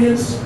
Deus.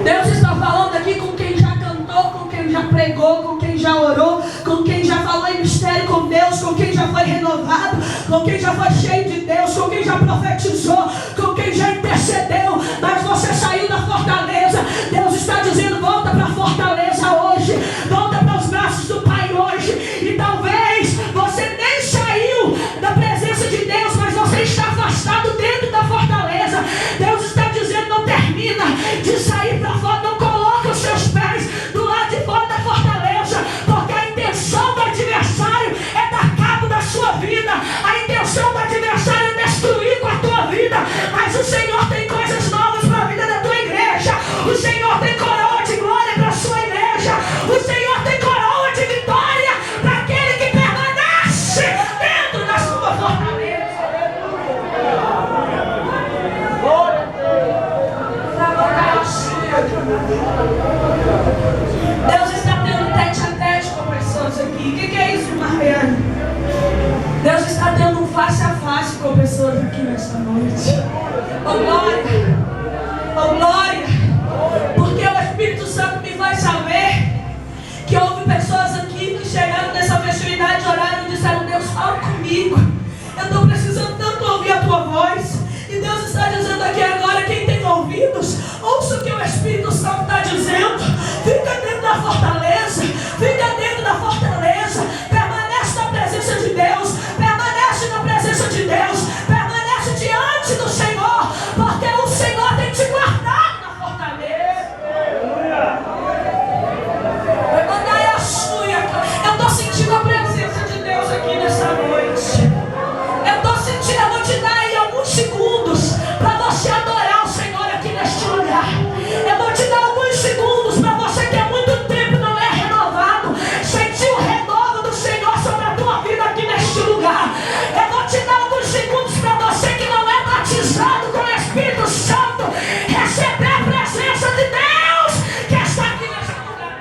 Deus está falando aqui com quem já cantou, com quem já pregou, com quem já orou, com quem já falou em mistério com Deus, com quem já foi renovado, com quem já foi cheio de Deus, com quem já profetizou, com quem já intercedeu, mas você saiu da fortaleza. Deus está dizendo: volta para a fortaleza hoje, volta para os braços do Pai hoje. E talvez você nem saiu da presença de Deus, mas você está afastado dentro da fortaleza. Deus está dizendo: não termina de sair para fora, não coloca os seus pés do lado de fora da fortaleza, porque a intenção do adversário é dar cabo da sua vida, a intenção do adversário é destruir com a tua vida. Mas o Senhor tem coisas novas para a vida da tua igreja. O Senhor tem coroa de glória para a sua igreja. O Senhor tem coroa de vitória para aquele que permanece dentro da sua fortaleza. Deus está tendo tete a tete com pessoas aqui. O que é isso, Mariana? Deus está tendo um face a face com pessoas aqui nesta noite. Oh glória! Oh glória! Porque o Espírito Santo me faz saber que houve pessoas aqui que chegaram nessa festividade, oraram e disseram: Deus, fala comigo. Eu estou precisando tanto ouvir a tua voz. E Deus está dizendo aqui agora: quem tem ouvidos, ouça o que o Espírito Santo está dizendo. Fica dentro da fortaleza, fica dentro da fortaleza, permanece na presença de Deus, permanece na presença de Deus, permanece diante do Senhor, porque o Senhor tem te guardado na fortaleza. Eu estou sentindo a presença de Deus aqui nessa noite. Eu estou sentindo, eu vou te dar aí alguns segundos para você adorar o Senhor aqui neste lugar. Eu vou te dar alguns segundos para você que há muito tempo não é renovado, sentir o renovo do Senhor sobre a tua vida aqui neste lugar. Eu vou te dar alguns segundos para você que não é batizado com o Espírito Santo, receber a presença de Deus que está aqui neste lugar.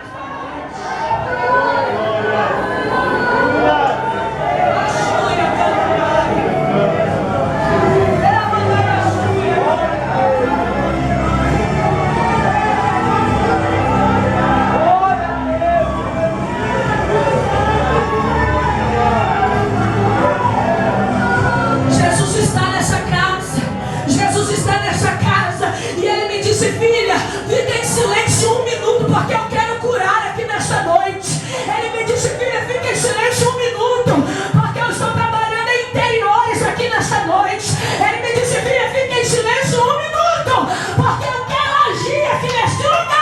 Jesus está nessa casa. Jesus está nessa casa. E Ele me disse: filha, fica em silêncio um minuto, porque eu quero curar aqui nessa noite. Ele me disse: filha, fica em silêncio um minuto, porque eu estou trabalhando em interiores aqui nessa noite. Ele me disse: filha, fica em silêncio um minuto, porque eu quero agir aqui neste lugar.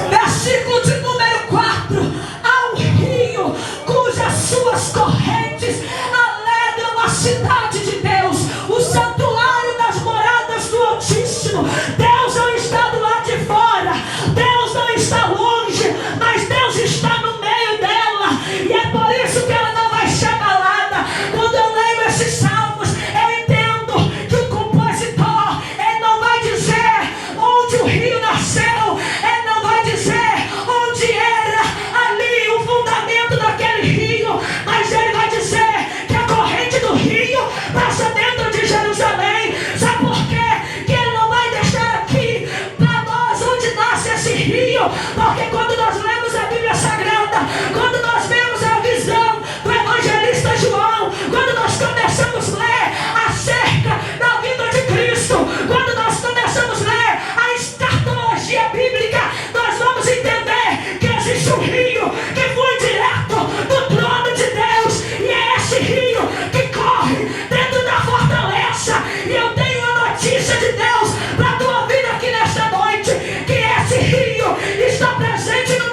Versículo de número 4: há um rio cujas suas correntes alegram a cidade de Deus, o santuário das moradas do Altíssimo. Deus não está do lado de fora, Deus não está longe, mas Deus está no meio dela. E é por isso que ela não vai ser abalada. Quando eu leio esses salmos, eu entendo que o compositor, ele não vai dizer onde o rio nasceu, ele não vai dizer onde era ali o fundamento daquele rio, mas ele vai dizer que a corrente do rio passa dentro de Jerusalém. Sabe por quê? Que ele não vai deixar aqui para nós onde nasce esse rio, porque quando nós lemos a Bíblia Sagrada, quando nós vemos a visão do evangelista João, quando nós começamos a ler acerca da vida de Cristo, quando nós começamos a ler a escatologia bíblica, nós vamos entender que existe um rio que foi direto do trono de Deus, e é esse rio que corre dentro da fortaleza. E eu tenho a notícia de Deus para a tua vida aqui nesta noite, que esse rio está presente no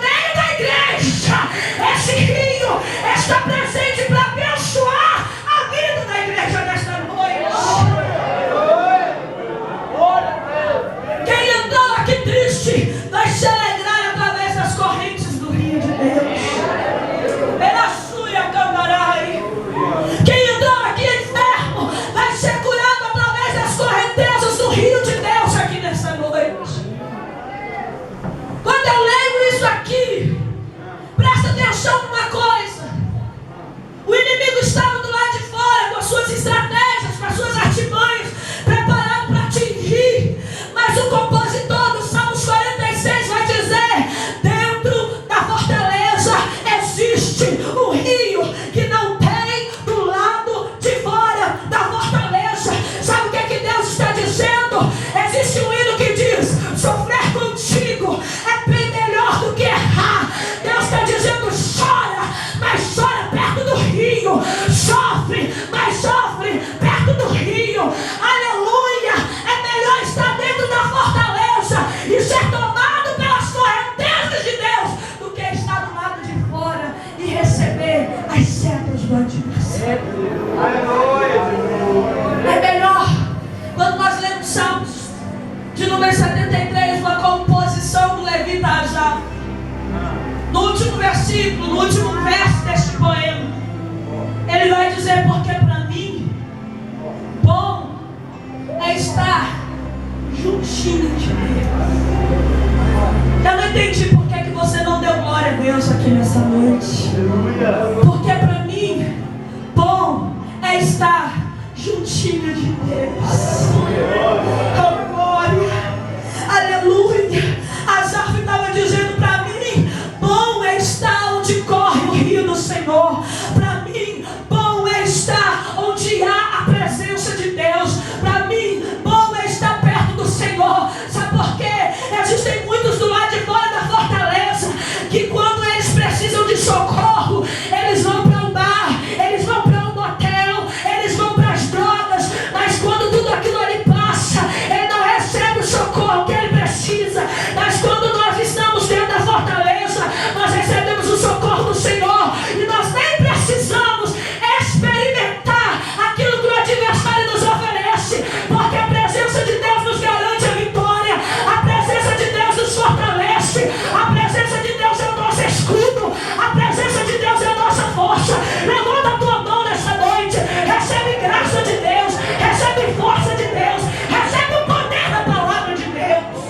isso aqui. Presta atenção numa coisa. O inimigo estava do lado de fora com as suas estratégias, com as suas artimanhas, preparado para atingir. Mas o compositor do Salmos 46 vai dizer: dentro da fortaleza existe um rio que não tem do lado de fora da fortaleza. Sabe o que é que Deus está dizendo? Existe um hino que diz: sofrer contigo é bem melhor do que errar. Deus está dizendo: chora, mas chora perto do rio. Sofre, mas sofre perto do rio. Aleluia! É melhor estar dentro da fortaleza e ser tomado pelas correntezas de Deus do que estar do lado de fora e receber as setas do adversário. É melhor. Quando nós lemos Salmos de número 73, uma composição do levita Asaf, no último versículo, no último verso deste poema, ele vai dizer: porque para mim bom é estar juntinho de Deus. Eu não entendi por que você não deu glória a Deus aqui nessa noite. Porque para mim bom é estar juntinho de Deus. Oh, glória, aleluia. Asaf estava dizendo: para mim bom é estar onde corre o rio do Senhor. Para mim bom é estar onde há a presença de Deus. Para mim bom é estar perto do Senhor. Sabe por quê? Existem muitos do lado de fora da fortaleza que quando eles precisam de socorro, eles vão para um bar, eles vão para um motel, eles vão para as drogas, mas quando tudo aquilo ali passa, ele não recebe o socorro que ele precisa. Mas quando nós estamos dentro da fortaleza, nós recebemos o socorro do Senhor e nós nem precisamos experimentar aquilo que o adversário nos oferece, porque a presença de Deus nos garante a vitória, a presença de Deus nos fortalece, a presença de Deus é o nosso escudo, a presença de Deus é a nossa força. Levanta a tua mão nessa noite, recebe graça de Deus, recebe força de Deus, recebe o poder da palavra de Deus.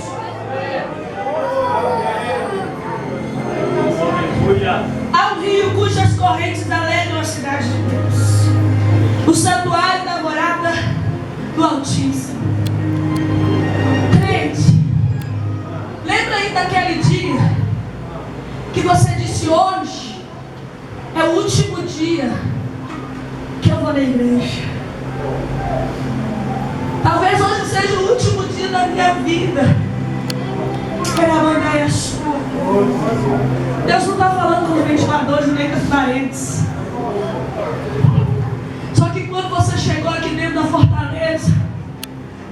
Há um rio cujas correntes alegram a cidade de Deus, o santuário da morada do Altíssimo. Crente, lembra aí daquele dia que você disse: hoje é o último dia que eu vou na igreja. Talvez hoje seja o último dia da minha vida. Deus não está falando com os ventiladores nem com os parentes. Só que quando você chegou aqui dentro da fortaleza,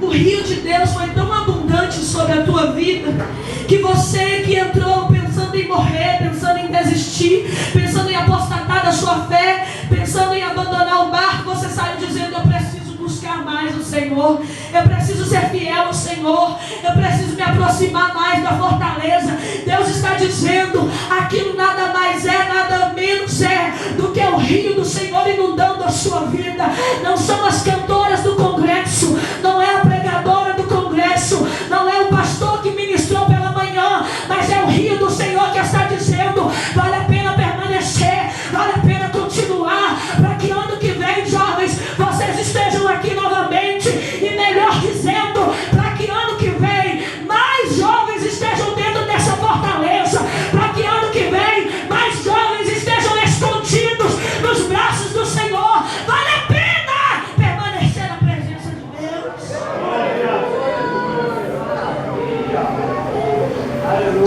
o rio de Deus foi tão abundante sobre a tua vida, que você que entrou pensando em morrer, pensando em desistir, pensando em apostatar da sua fé, pensando em abandonar o barco, você saiu dizendo: eu preciso buscar mais o Senhor, eu preciso ser fiel ao Senhor, eu preciso me aproximar mais da fortaleza. Deus está dizendo: aquilo nada mais é, nada menos é do que o rio do Senhor inundando a sua vida. Não são as cantoras do congresso, não é a pregadora do congresso, não é o pastor que ministrou pela manhã, mas é o rio do Senhor que está dizendo: vale a pena permanecer, vale a pena continuar, para que ano que vem, jovens, vocês estejam aqui novamente, e melhor dizendo, para que ano que vem mais jovens estejam dentro dessa fortaleza, para que ano que vem mais jovens estejam escondidos nos braços do Senhor. Vale a pena permanecer na presença de Deus.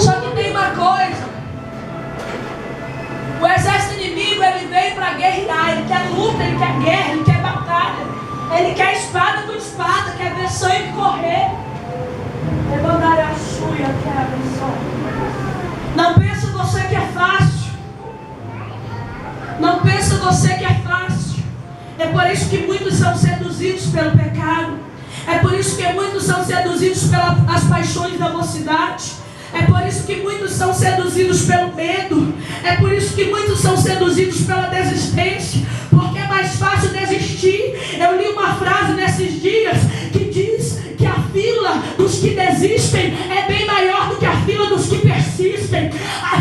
Só que tem uma coisa: o exército inimigo, ele vem para guerrear, ele quer luta, ele quer guerra, ele quer batalha, ele quer espada com espada, quer ver sangue correr. Levantar a sua, quer abençoar. Não pensa você que é fácil. Não pensa você que é fácil. É por isso que muitos são seduzidos pelo pecado. É por isso que muitos são seduzidos pelas paixões da mocidade. É por isso que muitos são seduzidos pelo medo. É por isso que muitos são seduzidos pela desistência. Porque é mais fácil desistir. Eu li uma frase nesses dias que diz que a fila dos que desistem é bem maior do que a fila dos que persistem. A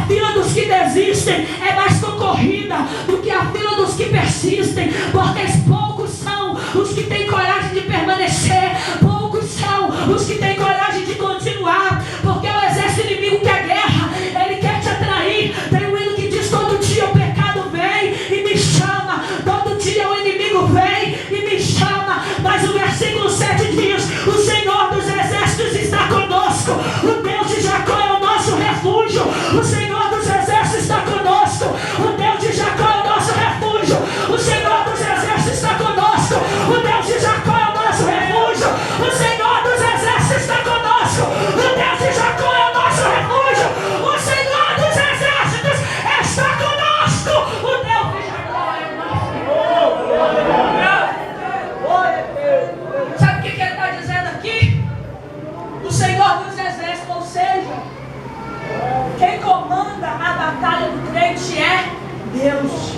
desistem é mais concorrida do que a fila dos que persistem, porque poucos são os que têm coragem de permanecer, poucos são os que têm coragem de continuar, porque o exército inimigo quer guerra, ele quer te atrair. Tem um hino que diz: todo dia o pecado vem e me chama, todo dia o inimigo vem e me chama, mas o versículo 7 diz: o Senhor dos exércitos está conosco, o Deus de Jacó é o nosso refúgio, o Senhor dos exércitos está conosco, o Deus de Jacó é o nosso refúgio, o Senhor dos exércitos está conosco, o Deus de Jacó é o nosso refúgio, o Senhor dos exércitos está conosco, o Deus de Jacó é o nosso refúgio, o Senhor dos exércitos está conosco, o Deus de Jacó é o nosso. Sabe o que ele está dizendo aqui? O Senhor dos exércitos, ou seja, quem comanda a batalha do crente é Deus.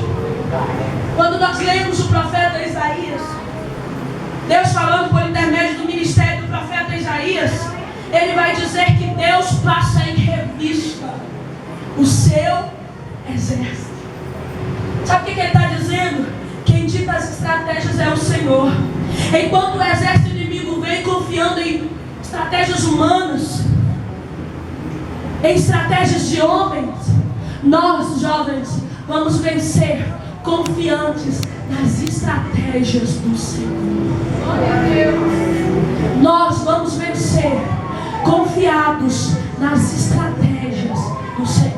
Quando nós lemos o profeta Isaías, Deus falando por intermédio do ministério do profeta Isaías, ele vai dizer que Deus passa em revista o seu exército. Sabe o que ele está dizendo? Quem dita as estratégias é o Senhor. Enquanto o exército inimigo vem confiando em estratégias humanas, em estratégias de homens, nós, jovens, vamos vencer confiantes nas estratégias do Senhor. Nós vamos vencer confiados nas estratégias do Senhor.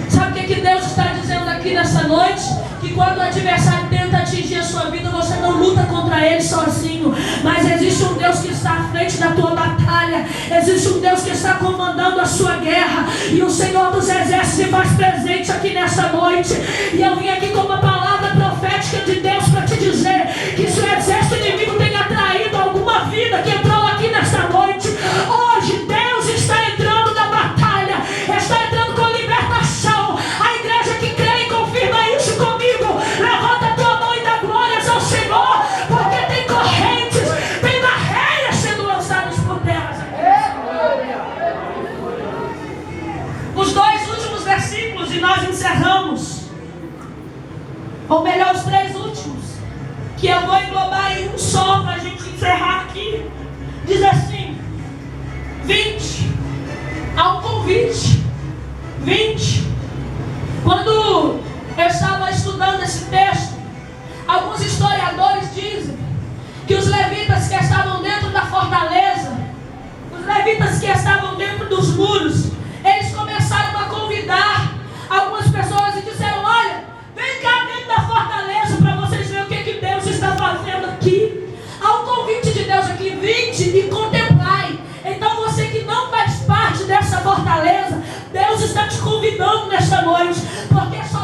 Sabe o que Deus está dizendo aqui nessa noite? Que quando o adversário tenta atingir a sua vida, você não luta contra ele sozinho, mas existe um Deus que está à frente da tua batalha, existe um Deus que está comandando a sua guerra, e o Senhor dos exércitos se faz presente aqui nessa noite. E eu vim aqui com uma palavra profética de Deus para te dizer que se o exército inimigo tem atraído alguma vida que entrou aqui nessa noite, hoje Deus está entrando na batalha, está entrando com libertação. A igreja que crê e confirma isso comigo, levanta a tua mão e dá glórias ao Senhor, porque tem correntes, tem barreiras sendo lançadas por terra. Os dois últimos versículos e nós encerramos, ou melhor, os três últimos, que eu vou englobar em um só para a gente encerrar aqui. Diz assim: 20, há um convite. 20. Quando eu estava estudando esse texto, alguns historiadores dizem que os levitas que estavam dentro da fortaleza, os levitas que estavam dentro dos muros, eles começaram a convidar algumas pessoas e disseram: olha, vem cá dentro da fortaleza para vocês verem o que Deus está fazendo aqui. Há um convite de Deus aqui: vinde e contemplai. Então você que não faz parte dessa fortaleza, Deus está te convidando nesta noite, porque só